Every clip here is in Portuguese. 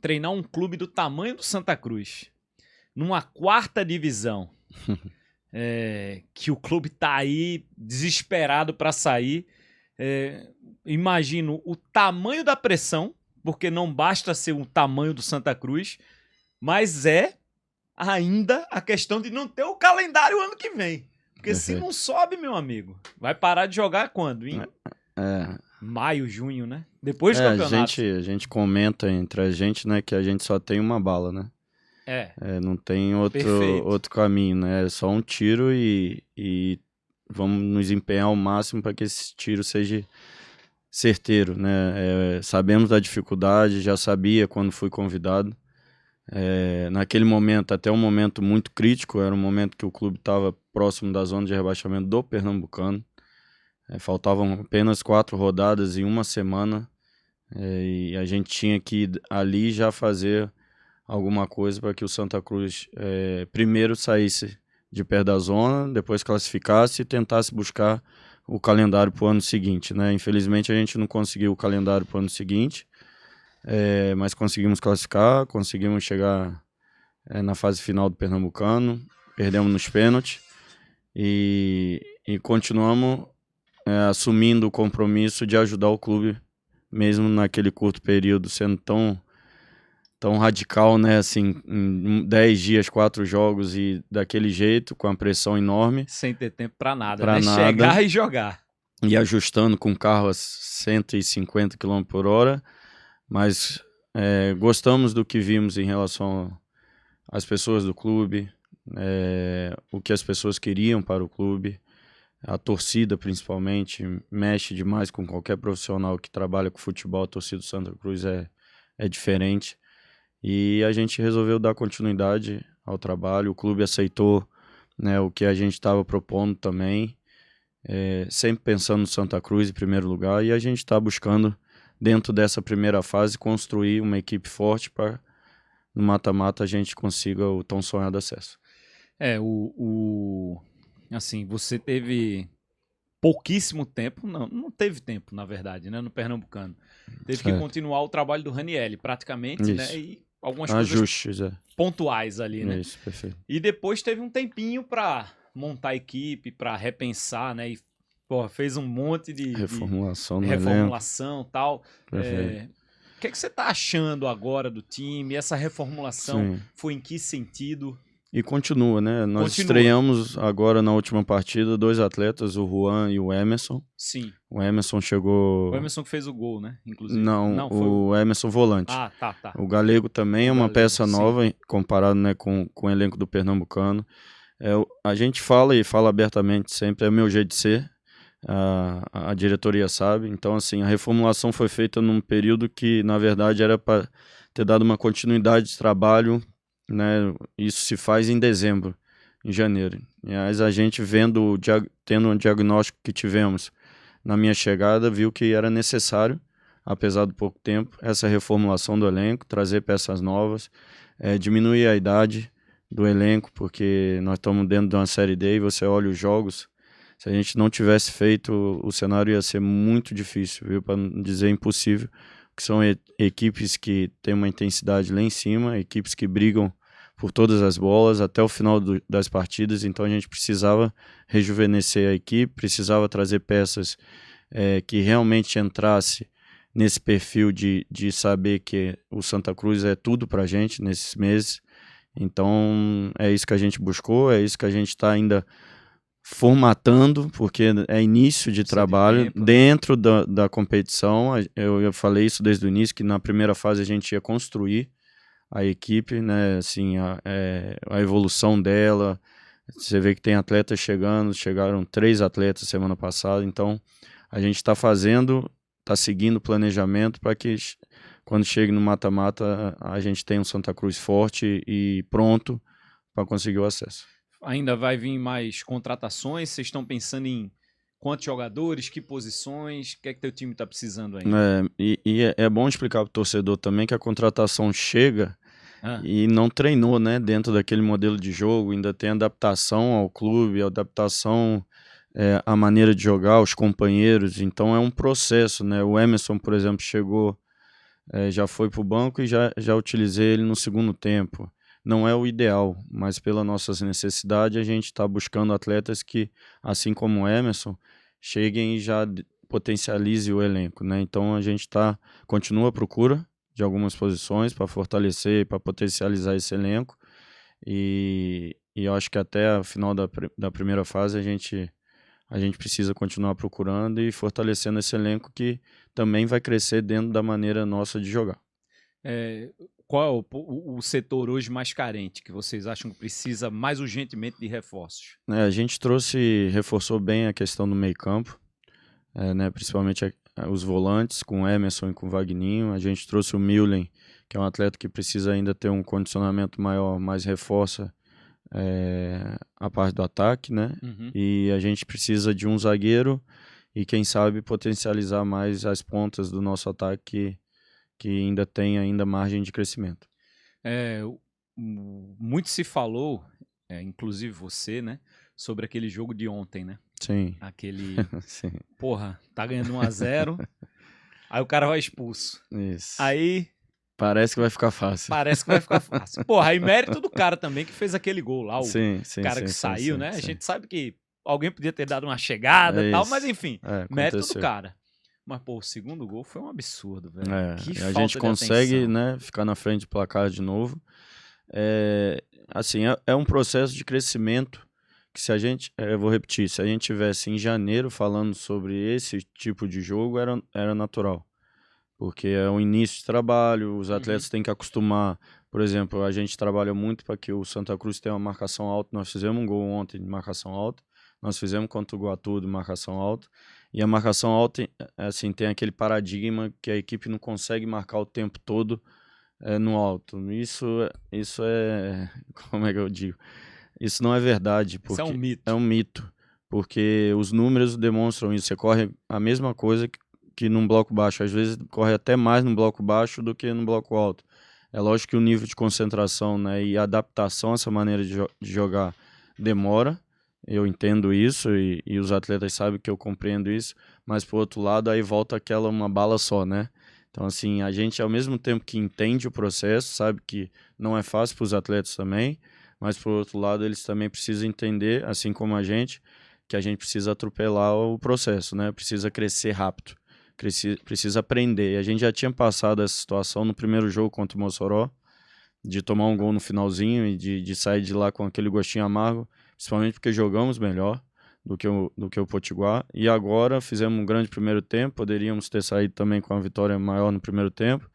treinar um clube do tamanho do Santa Cruz, numa 4ª divisão, que o clube tá aí desesperado para sair. Imagino o tamanho da pressão, porque não basta ser o tamanho do Santa Cruz, mas ainda a questão de não ter o calendário ano que vem. Porque se não sobe, meu amigo, vai parar de jogar quando? Em maio, junho, né? Depois do campeonato. A gente comenta entre a gente, né, que a gente só tem uma bala, né? Não tem outro caminho, né? É só um tiro e vamos nos empenhar ao máximo para que esse tiro seja certeiro, né? Sabemos da dificuldade, já sabia quando fui convidado. Naquele momento, até um momento muito crítico, era um momento que o clube estava próximo da zona de rebaixamento do Pernambucano. Faltavam apenas 4 rodadas em uma semana, e a gente tinha que ali já fazer alguma coisa para que o Santa Cruz primeiro saísse de perto da zona, depois classificasse e tentasse buscar o calendário para o ano seguinte, né? Infelizmente a gente não conseguiu o calendário para o ano seguinte, mas conseguimos classificar, conseguimos chegar na fase final do Pernambucano, perdemos nos pênaltis e continuamos assumindo o compromisso de ajudar o clube, mesmo naquele curto período, sendo tão radical, né? Assim, em 10 dias, 4 jogos e daquele jeito, com a pressão enorme. Sem ter tempo para nada, né? Chegar e jogar. E ajustando com carro a 150 km por hora. Mas gostamos do que vimos em relação às pessoas do clube, o que as pessoas queriam para o clube. A torcida, principalmente, mexe demais com qualquer profissional que trabalha com futebol. A torcida do Santa Cruz é diferente. E a gente resolveu dar continuidade ao trabalho. O clube aceitou, né, o que a gente estava propondo também, sempre pensando no Santa Cruz em primeiro lugar. E a gente está buscando, dentro dessa primeira fase, construir uma equipe forte para, no mata-mata, a gente consiga o tão sonhado acesso. Assim, você teve pouquíssimo tempo, não teve tempo, na verdade, né, no Pernambucano. Teve que continuar o trabalho do Ranielli, praticamente, Isso. né, e algumas ajustes, coisas pontuais ali, né? Isso, perfeito. E depois teve um tempinho para montar a equipe, para repensar, né, e fez um monte de reformulação e tal. O que você tá achando agora do time? Essa reformulação foi em que sentido? E continua, né? Nós estreamos agora na última partida 2 atletas, o Juan e o Emerson. Sim. O Emerson chegou... O Emerson que fez o gol, né? Inclusive. Não foi o Emerson volante. Tá. O Galego também é uma peça nova, comparado, né, com o elenco do Pernambucano. A gente fala abertamente sempre, é o meu jeito de ser. A diretoria sabe. Então, assim, a reformulação foi feita num período que, na verdade, era para ter dado uma continuidade de trabalho, né? Isso se faz em dezembro, em janeiro. Mas a gente tendo um diagnóstico que tivemos na minha chegada, viu que era necessário, apesar do pouco tempo, essa reformulação do elenco, trazer peças novas, diminuir a idade do elenco, porque nós estamos dentro de uma Série D e você olha os jogos, se a gente não tivesse feito, o cenário ia ser muito difícil, viu? Para não dizer impossível, que são equipes que têm uma intensidade lá em cima, equipes que brigam por todas as bolas até o final das partidas. Então a gente precisava rejuvenescer a equipe, precisava trazer peças que realmente entrasse nesse perfil de saber que o Santa Cruz é tudo pra gente nesses meses. Então é isso que a gente buscou, é isso que a gente está ainda formatando, porque é início de trabalho dentro da competição. Eu falei isso desde o início, que na primeira fase a gente ia construir a equipe, né? Assim, a evolução dela. Você vê que tem atletas chegaram 3 atletas semana passada, então a gente está seguindo o planejamento para que quando chegue no mata-mata a gente tenha um Santa Cruz forte e pronto para conseguir o acesso. Ainda vai vir mais contratações? Vocês estão pensando em quantos jogadores, que posições? O que é que teu time está precisando ainda? É bom explicar para o torcedor também que a contratação chega e não treinou, né, dentro daquele modelo de jogo. Ainda tem adaptação ao clube, adaptação à maneira de jogar, aos companheiros. Então é um processo, né? O Emerson, por exemplo, chegou já foi para o banco e já utilizei ele no segundo tempo. Não é o ideal, mas pelas nossas necessidades a gente está buscando atletas que, assim como o Emerson, cheguem e já potencialize o elenco, né? Então a gente continua à procura de algumas posições para fortalecer, para potencializar esse elenco e eu acho que até o final da primeira fase a gente precisa continuar procurando e fortalecendo esse elenco que também vai crescer dentro da maneira nossa de jogar. Qual é o setor hoje mais carente que vocês acham que precisa mais urgentemente de reforços? A gente reforçou bem a questão do meio-campo, né, principalmente os volantes com o Emerson e com o Vagninho. A gente trouxe o Milen, que é um atleta que precisa ainda ter um condicionamento maior, mas reforça a parte do ataque, né? Uhum. E a gente precisa de um zagueiro e quem sabe potencializar mais as pontas do nosso ataque que ainda tem margem de crescimento. Muito se falou, inclusive você, né, sobre aquele jogo de ontem, né? Sim. Aquele, Sim. Porra, tá ganhando 1-0, aí o cara vai expulso. Isso. Aí parece que vai ficar fácil. Parece que vai ficar fácil. Porra, aí mérito do cara também que fez aquele gol lá, o cara que sim, saiu, né? Sim. A gente sabe que alguém podia ter dado uma chegada e tal, mas enfim, mérito do cara. Mas, pô, o segundo gol foi um absurdo, velho. Que a gente consegue, atenção, né, ficar na frente do placar de novo. Assim, é um processo de crescimento que se a gente, eu vou repetir, se a gente tivesse em janeiro falando sobre esse tipo de jogo, era natural. Porque é um início de trabalho, os atletas têm que acostumar. Por exemplo, a gente trabalha muito para que o Santa Cruz tenha uma marcação alta. Nós fizemos um gol ontem de marcação alta, nós fizemos contra o Iguatu de marcação alta. E a marcação alta, assim, tem aquele paradigma que a equipe não consegue marcar o tempo todo no alto. Isso é, como é que eu digo? Isso não é verdade. Porque isso é um mito. É um mito, porque os números demonstram isso. Você corre a mesma coisa que num bloco baixo. Às vezes corre até mais num bloco baixo do que num bloco alto. É lógico que o nível de concentração, né, e adaptação a essa maneira de jogar demora. Eu entendo isso e os atletas sabem que eu compreendo isso, mas por outro lado aí volta uma bala só, né? Então assim, a gente ao mesmo tempo que entende o processo, sabe que não é fácil para os atletas também, mas por outro lado eles também precisam entender, assim como a gente, que a gente precisa atropelar o processo, né? Precisa crescer rápido, precisa aprender. E a gente já tinha passado essa situação no primeiro jogo contra o Mossoró, de tomar um gol no finalzinho e de sair de lá com aquele gostinho amargo, principalmente porque jogamos melhor do que o Potiguar. E agora fizemos um grande primeiro tempo, poderíamos ter saído também com uma vitória maior no primeiro tempo,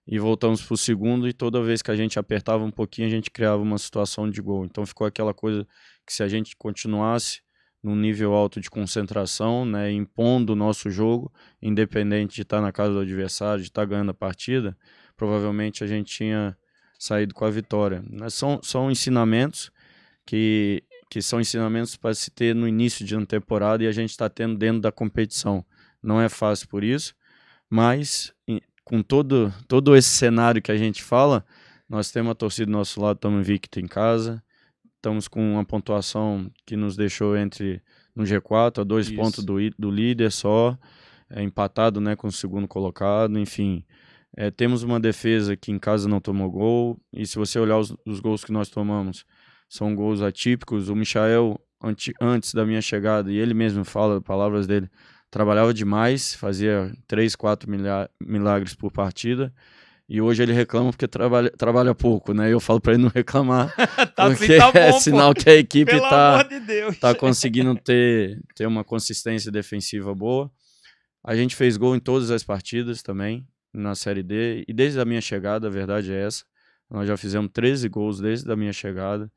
e voltamos para o segundo, e toda vez que a gente apertava um pouquinho, a gente criava uma situação de gol. Então ficou aquela coisa que se a gente continuasse num nível alto de concentração, né, impondo o nosso jogo, independente de estar na casa do adversário, de estar ganhando a partida, provavelmente a gente tinha saído com a vitória. São ensinamentos que são ensinamentos para se ter no início de uma temporada e a gente está tendo dentro da competição. Não é fácil por isso, mas com todo esse cenário que a gente fala, nós temos a torcida do nosso lado, estamos invictos em casa, estamos com uma pontuação que nos deixou no G4, a 2 pontos do líder só, empatado, né, com o segundo colocado, enfim. Temos uma defesa que em casa não tomou gol, e se você olhar os gols que nós tomamos, são gols atípicos. O Michael, antes da minha chegada, e ele mesmo fala, palavras dele, trabalhava demais, fazia 3, 4 milagres por partida, e hoje ele reclama porque trabalha pouco, né? Eu falo para ele não reclamar, porque assim, tá bom, é sinal que a equipe tá conseguindo ter uma consistência defensiva boa. A gente fez gol em todas as partidas também, na Série D, e desde a minha chegada, a verdade é essa, nós já fizemos 13 gols desde a minha chegada.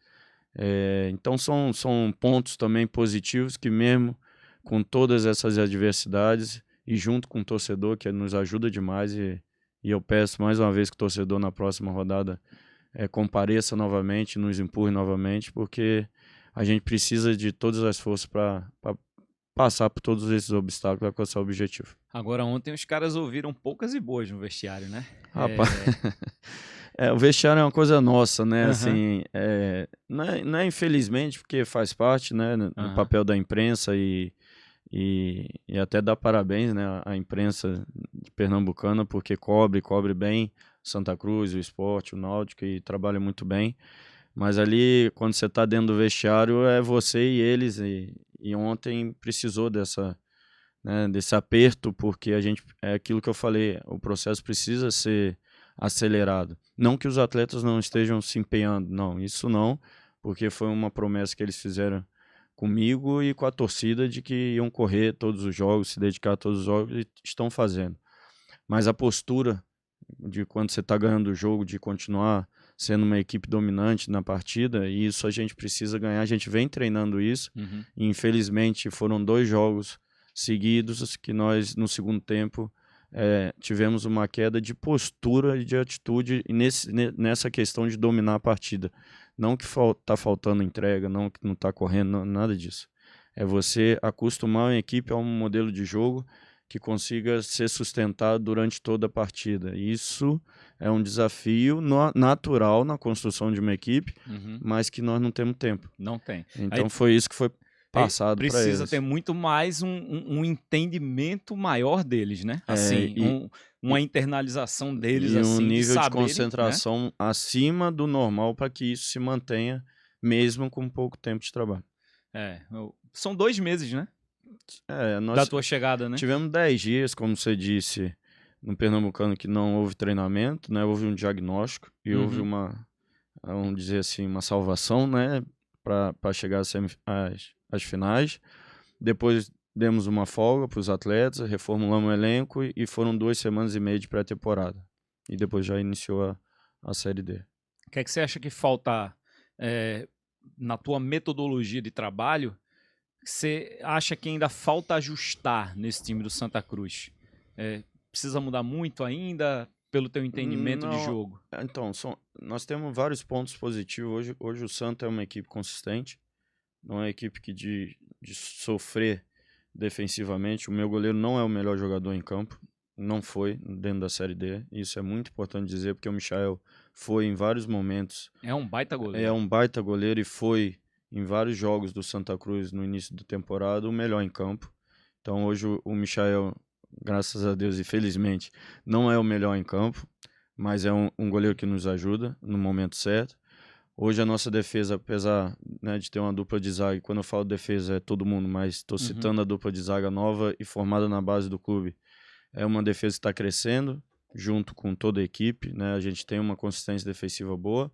Então são pontos também positivos que mesmo com todas essas adversidades e junto com o torcedor que nos ajuda demais, e eu peço mais uma vez que o torcedor na próxima rodada compareça novamente, nos empurre novamente, porque a gente precisa de todas as forças para passar por todos esses obstáculos e alcançar o objetivo. Agora, ontem os caras ouviram poucas e boas no vestiário, né? Rapaz, o vestiário é uma coisa nossa, né? Uhum. Assim, não é infelizmente, porque faz parte, né, no papel da imprensa e e até dar parabéns, né, à imprensa pernambucana, porque cobre bem Santa Cruz, o Sport, o Náutico, e trabalha muito bem. Mas ali, quando você está dentro do vestiário, é você e eles, e ontem precisou desse aperto, porque é aquilo que eu falei, o processo precisa ser acelerado. Não que os atletas não estejam se empenhando, não, isso não, porque foi uma promessa que eles fizeram comigo e com a torcida de que iam correr todos os jogos, se dedicar a todos os jogos, e estão fazendo. Mas a postura de quando você está ganhando o jogo, de continuar sendo uma equipe dominante na partida, e isso a gente precisa ganhar, a gente vem treinando isso, e infelizmente foram 2 jogos seguidos que nós, no segundo tempo, tivemos uma queda de postura e de atitude nessa questão de dominar a partida. Não que está faltando entrega, não que não está correndo, não, nada disso. É você acostumar a equipe a um modelo de jogo que consiga ser sustentado durante toda a partida. Isso é um desafio natural na construção de uma equipe, mas que nós não temos tempo. Não tem. Então foi isso que foi passado para eles. Precisa ter muito mais um entendimento maior deles, né? Assim, uma internalização deles, e assim, um nível de saberem, concentração, né, acima do normal para que isso se mantenha mesmo com pouco tempo de trabalho. São 2 meses, né? Da tua chegada, né? Tivemos 10 dias, como você disse, no Pernambucano, que não houve treinamento, né? Houve um diagnóstico e houve vamos dizer assim, uma salvação, né? Para chegar às finais. Depois demos uma folga para os atletas, reformulamos o elenco e foram 2 semanas e meia de pré-temporada. E depois já iniciou a Série D. O que é que você acha que falta na tua metodologia de trabalho? Você acha que ainda falta ajustar nesse time do Santa Cruz? Precisa mudar muito ainda pelo teu entendimento de jogo? Então, nós temos vários pontos positivos. Hoje o Santa é uma equipe consistente, não é uma equipe que de sofrer defensivamente. O meu goleiro não é o melhor jogador em campo, não foi dentro da Série D. Isso é muito importante dizer, porque o Michael foi em vários momentos. É um baita goleiro. É um baita goleiro e foi em vários jogos do Santa Cruz no início da temporada o melhor em campo. Então hoje o Michael, graças a Deus e felizmente, não é o melhor em campo, mas é um goleiro que nos ajuda no momento certo. Hoje a nossa defesa, apesar, né, de ter uma dupla de zaga, e quando eu falo defesa é todo mundo, mas estou citando a dupla de zaga nova e formada na base do clube, é uma defesa que está crescendo junto com toda a equipe, né? A gente tem uma consistência defensiva boa,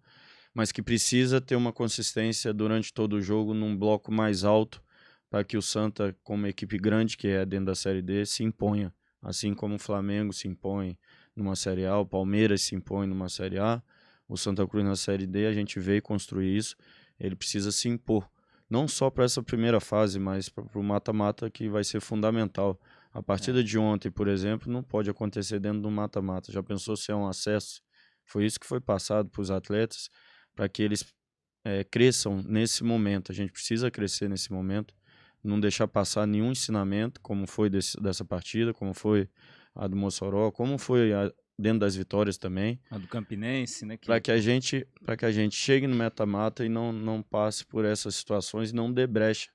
mas que precisa ter uma consistência durante todo o jogo num bloco mais alto para que o Santa, como equipe grande que é dentro da Série D, se imponha. Assim como o Flamengo se impõe numa Série A, o Palmeiras se impõe numa Série A, o Santa Cruz na Série D, a gente veio construir isso, ele precisa se impor. Não só para essa primeira fase, mas para o mata-mata, que vai ser fundamental. A partida de ontem, por exemplo, não pode acontecer dentro do mata-mata. Já pensou se é um acesso? Foi isso que foi passado para os atletas, para que eles cresçam nesse momento. A gente precisa crescer nesse momento, não deixar passar nenhum ensinamento, como foi dessa partida, como foi a do Mossoró, como foi dentro das vitórias também. A do Campinense, né? Para que a gente chegue no mata-mata e não passe por essas situações e não dê brecha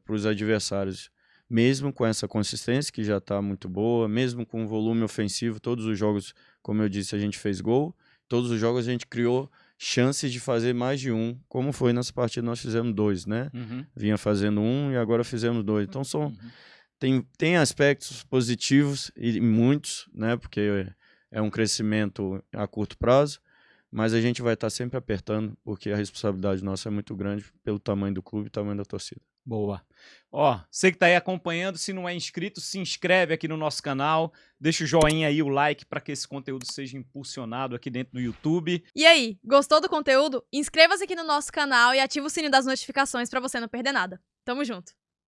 para os adversários. Mesmo com essa consistência que já está muito boa, mesmo com o volume ofensivo, todos os jogos, como eu disse, a gente fez gol, todos os jogos a gente criou chances de fazer mais de um, como foi nessa partida nós fizemos 2, né? Vinha fazendo 1 e agora fizemos 2. Então tem aspectos positivos e muitos, né? Porque é um crescimento a curto prazo, mas a gente vai estar sempre apertando, porque a responsabilidade nossa é muito grande pelo tamanho do clube e tamanho da torcida. Boa. Ó, você que tá aí acompanhando, se não é inscrito, se inscreve aqui no nosso canal, deixa o joinha aí, o like, para que esse conteúdo seja impulsionado aqui dentro do YouTube. E aí, gostou do conteúdo? Inscreva-se aqui no nosso canal e ativa o sininho das notificações para você não perder nada. Tamo junto!